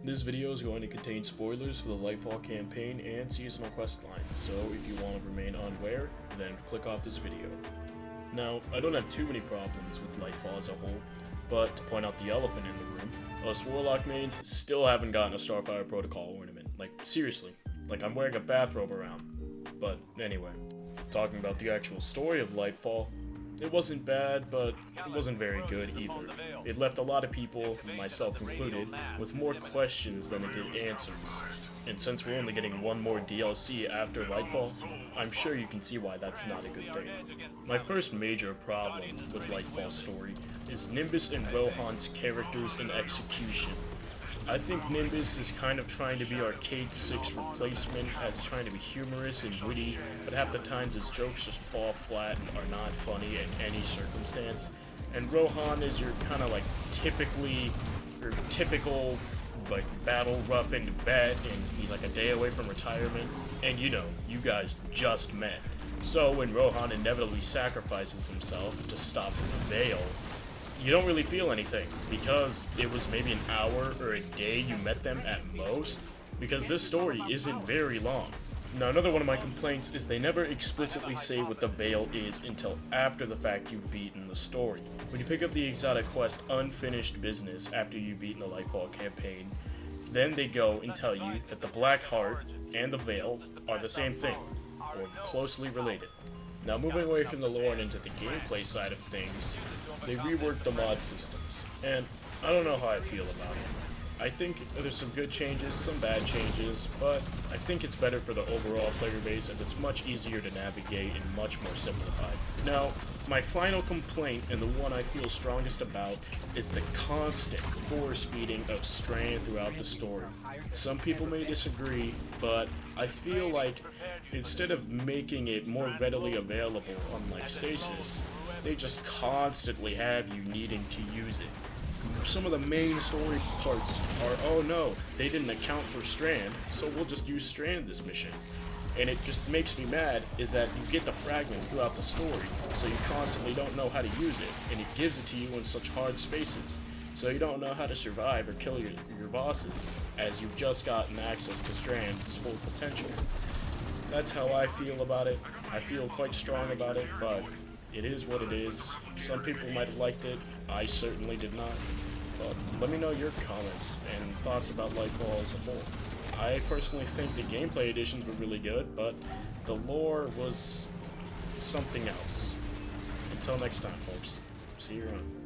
This video is going to contain spoilers for the Lightfall campaign and seasonal quest lines, so if you want to remain unaware, then click off this video. Now, I don't have too many problems with Lightfall as a whole, but to point out the elephant in the room, us Warlock mains still haven't gotten a Starfire Protocol ornament. Like, seriously. Like, I'm wearing a bathrobe around. But, anyway. Talking about the actual story of Lightfall, it wasn't bad, but it wasn't very good either. It left a lot of people, myself included, with more questions than it did answers. And since we're only getting one more DLC after Lightfall, I'm sure you can see why that's not a good thing. My first major problem with Lightfall's story is Nimbus and Rohan's characters and execution. I think Nimbus is kind of trying to be Arcade 6 replacement, as he's trying to be humorous and witty, but half the time his jokes just fall flat and are not funny in any circumstance. And Rohan is your kind of like typical like battle roughened vet, and he's like a day away from retirement, and you know, you guys just met. So when Rohan inevitably sacrifices himself to stop the Veil, you don't really feel anything, because it was maybe an hour or a day you met them at most, because this story isn't very long. Now, another one of my complaints is they never explicitly say what the Veil is until after the fact you've beaten the story. When you pick up the exotic quest Unfinished Business after you've beaten the Lightfall campaign, then they go and tell you that the Black Heart and the Veil are the same thing, or closely related. Now, moving away from the lore and into the gameplay side of things, they reworked the mod systems, and I don't know how I feel about it. I think there's some good changes, some bad changes, but I think it's better for the overall player base as it's much easier to navigate and much more simplified. Now, my final complaint, and the one I feel strongest about, is the constant force-feeding of Strand throughout the story. Some people may disagree, but I feel like instead of making it more readily available, unlike Stasis, they just constantly have you needing to use it. Some of the main story parts are, oh no, they didn't account for Strand, so we'll just use Strand this mission. And it just makes me mad is that you get the fragments throughout the story, so you constantly don't know how to use it, and it gives it to you in such hard spaces, so you don't know how to survive or kill your bosses, as you've just gotten access to Strand's full potential. That's how I feel about it. I feel quite strong about it, but it is what it is. Some people might have liked it, I certainly did not. But let me know your comments and thoughts about Lightfall as a whole. I personally think the gameplay additions were really good, but the lore was something else. Until next time, folks. See you around.